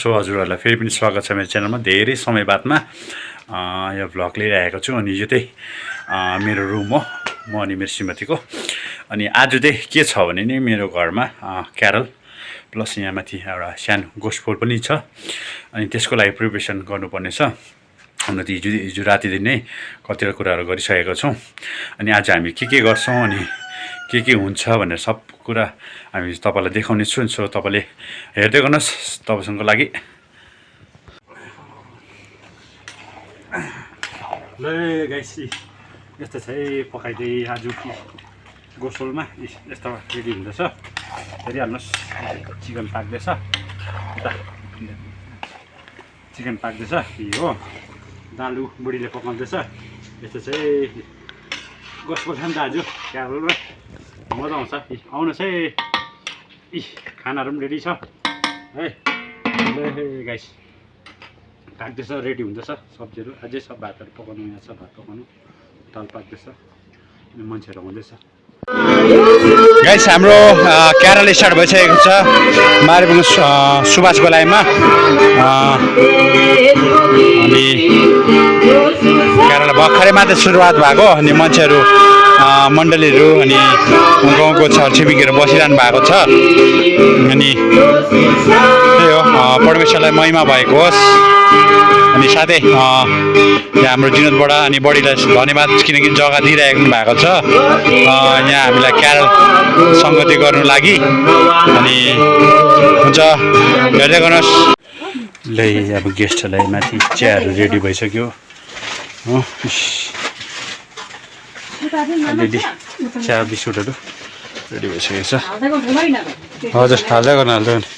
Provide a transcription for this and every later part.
So हजुरहरूलाई फेरि पनि स्वागत छ मेरो च्यानलमा। धेरै समय बादमा यो भ्लग लिएर आएको छु। अनि यो चाहिँ मेरो रुम हो, म अनि मेरो श्रीमतीको। अनि आज चाहिँ के छ भने नि मेरो घरमा क्यारल प्लस यहाँ माथि एउटा सानो गोस्टफोल पनि छ। अनि त्यसको लागि प्रिपरेसन गर्नुपर्ने छ। हुन त हिजो रातिदेखि नै कतिवटा कुराहरू गरिसकेको छौँ। अनि आज हामी के गर्छौँ अनि के हुन्छ भनेर सब कुरा हामी तपाईँलाई देखाउने छु। सो तपाईँले हेर्दै गर्नुहोस्, तपाईँसँगको लागि। ल गाइस, यस्तो छ है पकाइदिए आज गोसोलमा यस्तो रेडी हुँदैछ। हेरिहाल्नुहोस्, चिकन पाक्दैछ, यता चिकन पाक्दैछ। यो हो दालु बुढीले पकाउँदैछ। यस्तो चाहिँ गोसोल छ नि त आज क्यारलमा, मजा आउँछ। आउनुहोस् है, खानाहरू पनि रेडी छ है। गाइस पाक्दैछ, रेडी हुँदैछ सब्जीहरू। अझै सब भातहरू पकाउनु, यहाँ छ भात पकाउनु, दाल पाक्दैछ अनि मान्छेहरू आउँदैछ। गाइस हाम्रो क्यारल स्टार्ट भइसकेको छ मारिबुङ सुभाष गोलाइमा। अनि क्यारल भर्खरै मात्रै सुरुवात भएको। अनि मान्छेहरू मण्डलीहरू अनि गाउँको छरछिमेकीहरू बसिरहनु भएको छ। अनि त्यही हो, परमेश्वरलाई महिमा भएको होस्। अनि साथै यहाँ हाम्रो विनोद बडा अनि बडीलाई धन्यवाद, किनकि जग्गा दिइरहेको भएको छ यहाँ हामीलाई क्यारल सङ्गति गर्नु लागि। अनि हुन्छ, हेर्दै गर्नुहोस्। ल अब गेस्टहरूलाई माथि चियाहरू रेडी भइसक्यो हो, अलरेडी चिया बिस्कुटहरू रेडी भइसकेको छ। हजुर हाल्दै गर्नु, हाल्दै गर्नु।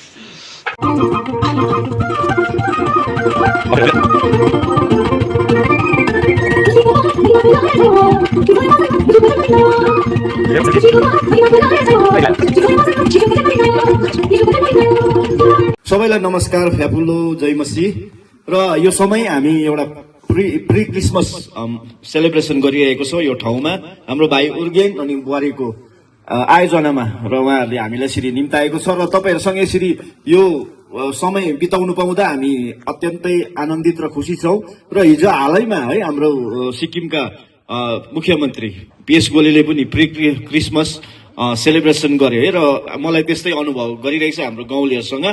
सबैलाई नमस्कार, फ्यापुलो जय मसी। र यो समय हामी एउटा प्री क्रिसमस सेलिब्रेसन गरिरहेको छौँ यो ठाउँमा। हाम्रो भाइ उर्गेन अनि बुहारीको आयोजनामा र उहाँहरूले हामीलाई यसरी निम्ताएको छ। र तपाईँहरूसँग यसरी यो समय बिताउनु पाउँदा हामी अत्यन्तै आनन्दित र खुसी छौँ। र हिजो हालैमा है हाम्रो सिक्किमका मुख्यमन्त्री पीएस गोलेले पनि प्री क्रिसमस सेलिब्रेसन गरे है। र मलाई त्यस्तै अनुभव गरिरहेको छ हाम्रो गाउँलेहरूसँग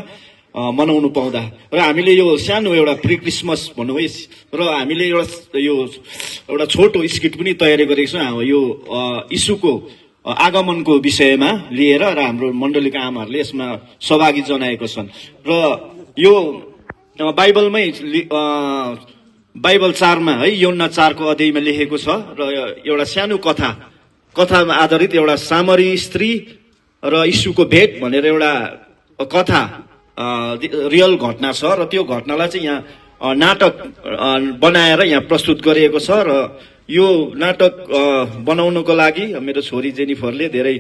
मनाउनु पाउँदा। र हामीले यो सानो एउटा प्री क्रिसमस भनौँ है, र हामीले एउटा छोटो स्किट पनि तयारी गरेको छौँ यो यीशुको आगमनको विषयमा लिएर। र हाम्रो मण्डलीका आमाहरूले यसमा सहभागी जनाएको छन्। र यो बाइबलमै बाइबल 4मा है, यौना 4को अध्यायमा लेखेको छ। र एउटा सानो कथामा आधारित एउटा सामरी स्त्री र यीशुको भेट भनेर एउटा कथा रियल घटना छ। र त्यो घटनालाई चाहिँ यहाँ नाटक बनाएर यहाँ प्रस्तुत गरिएको छ। र यो नाटक बनाउनको लागि मेरो छोरी जेनिफरले धेरै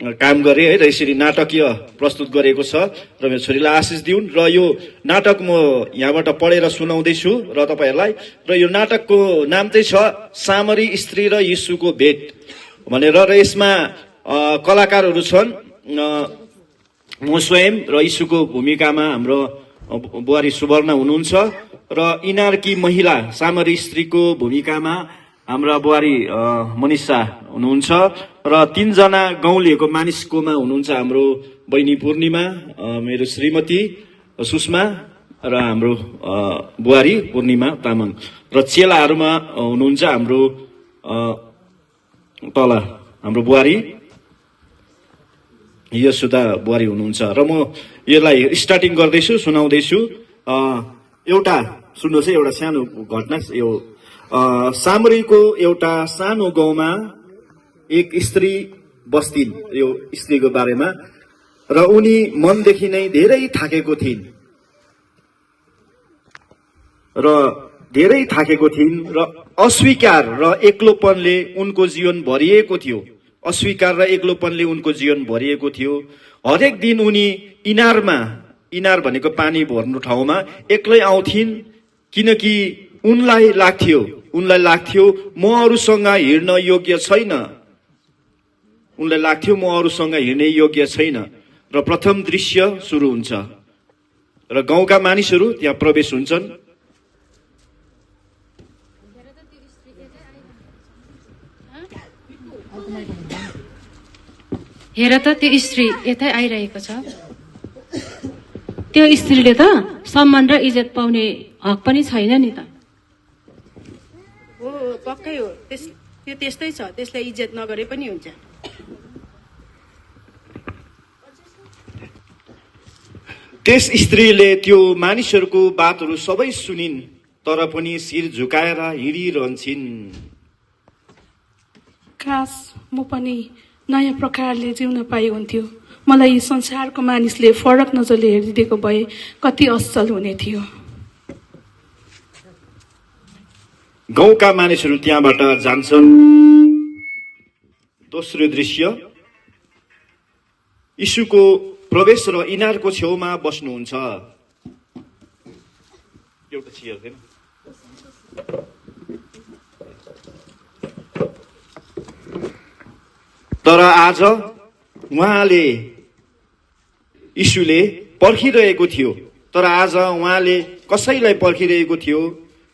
काम गरे है। र यसरी नाटकीय प्रस्तुत गरेको छ। र मेरो छोरीलाई आशिष दिउन्। र यो नाटक म यहाँबाट पढेर सुनाउँदैछु र तपाईँहरूलाई। र यो नाटकको नाम चाहिँ छ सामरी स्त्री र यीशुको भेट भनेर। र यसमा कलाकारहरू छन् म स्वयं, र यीशुको भूमिकामा हाम्रो बुहारी सुवर्ण हुनुहुन्छ। र इनारकी महिला सामरी स्त्रीको भूमिकामा हाम्रा बुहारी मनिषा हुनुहुन्छ। र 3 जना गाउँलेको मानिसकोमा हुनुहुन्छ हाम्रो बहिनी पूर्णिमा, मेरो श्रीमती सुषमा र हाम्रो बुहारी पूर्णिमा तामाङ। र चेलाहरूमा हुनुहुन्छ हाम्रो तल हाम्रो बुहारी यसुदा बुहारी हुनुहुन्छ। र म यसलाई स्टार्टिङ गर्दैछु, सुनाउँदैछु। एउटा सुन्नुहोस् है, एउटा सानो घटना। यो सामरीको एउटा सानो गाउँमा एक स्त्री बस्थिन्। यो स्त्रीको बारेमा। र उनी मनदेखि नै धेरै थाकेको थिइन् र अस्वीकार र एक्लोपनले उनको जीवन भरिएको थियो। अस्वीकार र एक्लोपनले उनको जीवन भरिएको थियो। हरेक दिन उनी इनार भनेको पानी भर्नु ठाउँमा एक्लै आउँथिन्, किनकि उनलाई लाग्थ्यो म अरूसँग हिँड्न योग्य छैन। उनलाई लाग्थ्यो म अरूसँग हिँड्ने योग्य छैन। र प्रथम दृश्य सुरु हुन्छ। र गाउँका मानिसहरू त्यहाँ प्रवेश हुन्छन्। हेर त त्यो स्त्री यतै आइरहेको छ। त्यो स्त्रीले त सम्मान र इज्जत पाउने हक पनि छैन नि त। हो पक्कै हो, त्यो त्यस्तै छ, त्यसलाई इज्जत नगरे पनि हुन्छ। त्यस स्त्रीले त्यो मानिसहरूको बातहरू सबै सुनिन्, तर पनि शिर झुकाएर हिँडिरहन्छन्। काश म पनि नयाँ प्रकारले जिउन पाए हुन्थ्यो। मलाई यी संसारको मानिसले फरक नजरले हेरिदिएको भए कति असल हुने थियो। गाउँका मानिसहरू त्यहाँबाट जान्छन्। दोस्रो दृश्य, यीशुको प्रवेश र इनारको छेउमा बस्नुहुन्छ। एउटा चेयर थिएन। तर आज उहाँले यीशुले पर्खिरहेको थियो। तर आज उहाँले कसैलाई पर्खिरहेको थियो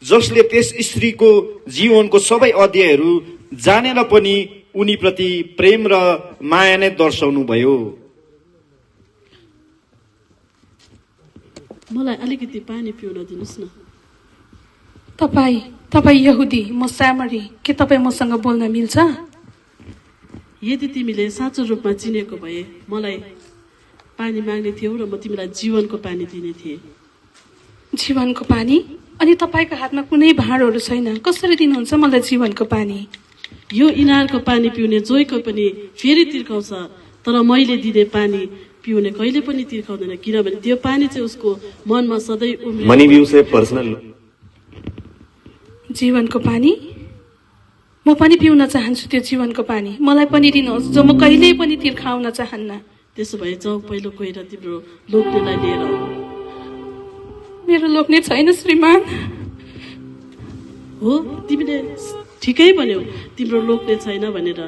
जसले त्यस स्त्रीको जीवनको सबै अध्यायहरू जानेर पनि उनीप्रति प्रेम र माया नै दर्शाउनु भयो। मलाई अलिकति पानी पिउन दिनुहोस् न। तपाईँ यहुदी, म सामरी, के तपाईँ मसँग बोल्न मिल्छ? यदि तिमीले साँचो रूपमा चिनेको भए मलाई पानी माग्ने थियौ र म तिमीलाई जीवनको पानी दिने थिएँ। जीवनको पानी? अनि तपाईँको हातमा कुनै भाँडोहरू छैन, कसरी दिनुहुन्छ मलाई जीवनको पानी? यो इनारको पानी पिउने जोइको पनि फेरि तिर्खाउँछ, तर मैले दिने पानी पिउने कहिले पनि तिर्खाउँदैन, किनभने त्यो पानी चाहिँ उसको मनमा सधैँ जीवनको पानी? म पनि पिउन चाहन्छु त्यो जीवनको पानी। मलाई पनि दिनुहोस्, जो म कहिल्यै पनि तिर्खाउन चाहन्न। त्यसो भए जाऊ, पहिलो गएर तिम्रो लोग्नेलाई लिएर आऊ। मेरो लोग्ने छैन श्रीमान। हो, तिमीले ठिकै भन्यौ, तिम्रो लोग्ने छैन भनेर,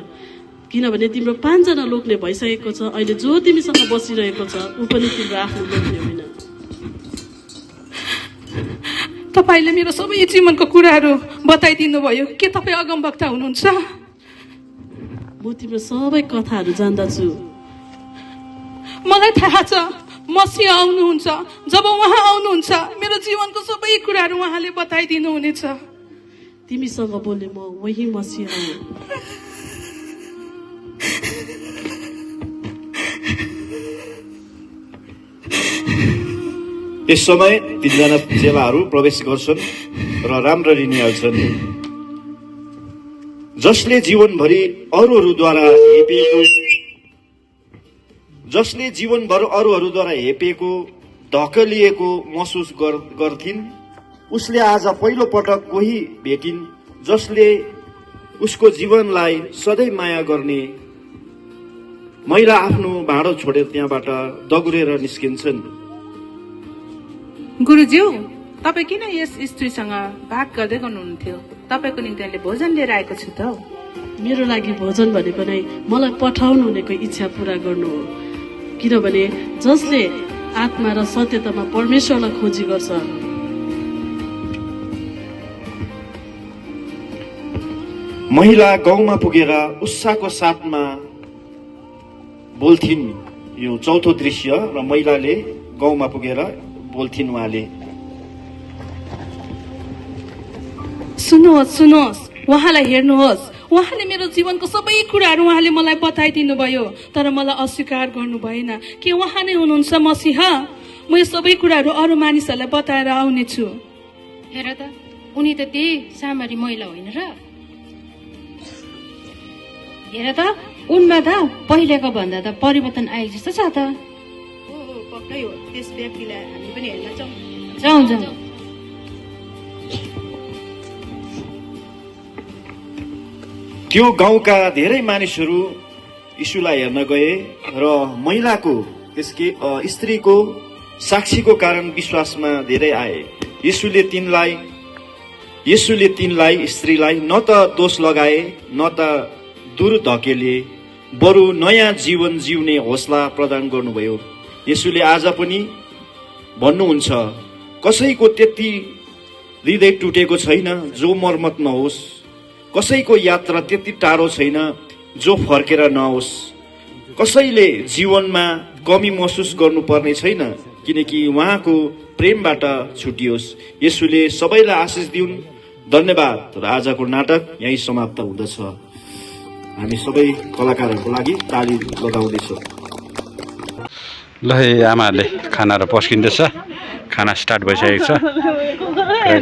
किनभने तिम्रो 5 जना लोग्ने भइसकेको छ। अहिले जो तिमीसँग बसिरहेको छ ऊ पनि तिम्रो आफ्नो लोग्ने होइन। तपाईँले मेरो सबै जीवनको कुराहरू बताइदिनु भयो। के तपाईँ अगमवक्ता हुनुहुन्छ? म तिम्रो सबै कथाहरू जान्दछु। मलाई थाहा छ मसीह आउनुहुन्छ। जब उहाँ आउनुहुन्छ मेरो जीवनको सबै कुराहरू उहाँले बताइदिनु हुनेछ। तिमीसँग बोले म वही मसीह हो। यस समय 3 जना चेलाहरू प्रवेश गर्छन् र राम्ररी निहाल्छन्। जसले जीवनभरि अरूहरूद्वारा हेपिएको धकेलिएको महसुस गर्थिन्, उसले आज पहिलो पटक कोही भेटिन् जसले उसको जीवनलाई सधैँ माया गर्ने। महिला आफ्नो भाँडो छोडेर त्यहाँबाट दगुरेर निस्किन्छन्। गुरुज्यू, तपाईँ किन यस स्त्रीसँग बात गर्दै गर्नुहुन्थ्यो? तपाईँको निम्ति अहिले भोजन लिएर आएको छु त। मेरो लागि भोजन भनेको नै मलाई पठाउनु हुनेको इच्छा पूरा गर्नु हो, किनभने जसले आत्मा र सत्यतामा परमेश्वरलाई खोजी गर्छ। महिला गाउँमा पुगेर उत्साहको साथमा बोल्थिन्। यो चौथो दृश्य, र महिलाले गाउँमा पुगेर बोल्थिन्। उहाँले सुन्नुहोस्, उहाँलाई हेर्नुहोस्। उहाँले मेरो जीवनको सबै कुराहरू उहाँले मलाई बताइदिनु भयो, तर मलाई अस्वीकार गर्नु भएन। के उहाँ नै हुनुहुन्छ मसीह? म यो सबै कुराहरू अरू मानिसहरूलाई बताएर आउनेछु। हेर त, उनी त त्यही सामरी महिला होइन र? हेर त, उनमा त पहिलेको भन्दा त परिवर्तन आएको जस्तो छ त। हो पक्कै हो, त्यस व्यक्तिलाई हामी पनि हेर्न जाउँ। जाउँ। त्यो गाउँका धेरै मानिसहरू यीशुलाई हेर्न गए र महिलाको स्त्रीको साक्षीको कारण विश्वासमा धेरै आए। यीशुले तिनलाई स्त्रीलाई न त दोष लगाए न त दूर धकेले, बरु नयाँ जीवन जिउने हौसला प्रदान गर्नुभयो। यीशुले आज पनि भन्नुहुन्छ, कसैको त्यति हृदय टुटेको छैन जो मर्मत नहोस्, कसैको यात्रा त्यति टाढो छैन जो फर्केर नहोस्, कसैले जीवनमा कमी महसुस गर्नुपर्ने छैन किनकि उहाँको प्रेमबाट छुटियोस्। यसुले सबैलाई आशिष दिउन्। धन्यवाद। र आजको नाटक यही समाप्त हुँदछ। हामी सबै कलाकारहरूको लागि ताली लगाउँदैछौँ। ल है आमाहरूले खाना र पस्किँदैछ। खाना स्टार्ट भइसकेको छ।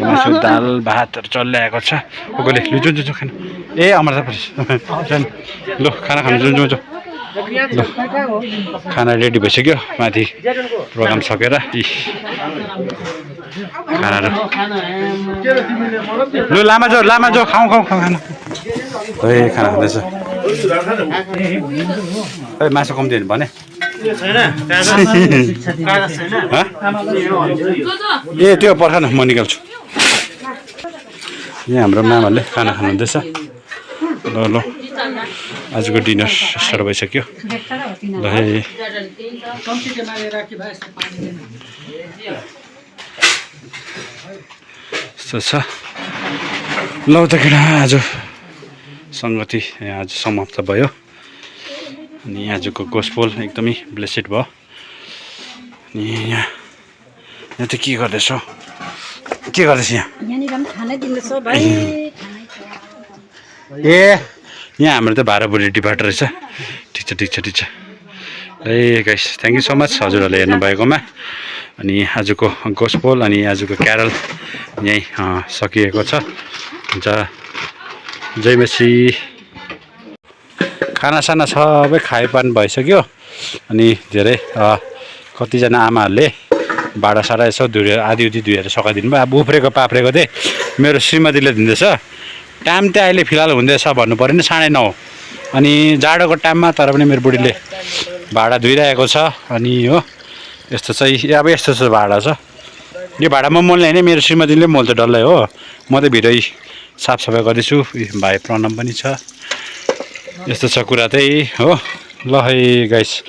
मासु दाल भातहरू चलिरहेको छ। कोले लु जुन जुन खाना ए अमर ल खाना खानु जुन जुन ल खाना रेडी भइसक्यो। माथि प्रोग्राम सकेर खानाहरू लु लामा जो खाउँ खाना है खाना खाँदैछ। ए मासु कम्ती भने ए त्यो पर्ख न म निकाल्छु। यहाँ हाम्रो मामाहरूले खाना खानुहुँदैछ। ल आजको डिनर स्टार्ट भइसक्यो। ल है यस्तो छ। ल त केटा आज सङ्गति आज समाप्त भयो। अनि आजको गोस्पोल एकदमै ब्लेसेड भयो। अनि यहाँ त के गर्दैछ यहाँ ए यहाँ हाम्रो त भाडाबुडी डिपार्ट रहेछ। ठिक छ ए guys thank you so much हजुरहरूले हेर्नुभएकोमा। अनि आजको गोस्पोल अनि आजको क्यारल यहीँ सकिएको छ। जय मसी। खानासाना सबै खाइपान भइसक्यो। अनि धेरै कतिजना आमाहरूले भाँडासाडा यसो धुएर आधी धुएर सघाइदिनु भयो। अब उफ्रेको पाफ्रेको चाहिँ मेरो श्रीमतीले दिँदैछ। टाइम त अहिले फिलहाल हुँदैछ भन्नु पऱ्यो नि 9:30। अनि जाडोको टाइममा तर पनि मेरो बुढीले भाँडा धोइरहेको छ। अनि हो यस्तो चाहिँ अब यस्तो भाँडा छ। यो भाँडा म मोल्ने होइन, मेरो श्रीमतीले मोल्छ डल्लै हो। म त भित्रै साफसफाइ गर्दैछु। भाइ प्रणम पनि छ। यस्तो छ कुरा चाहिँ हो। ल है गाइस।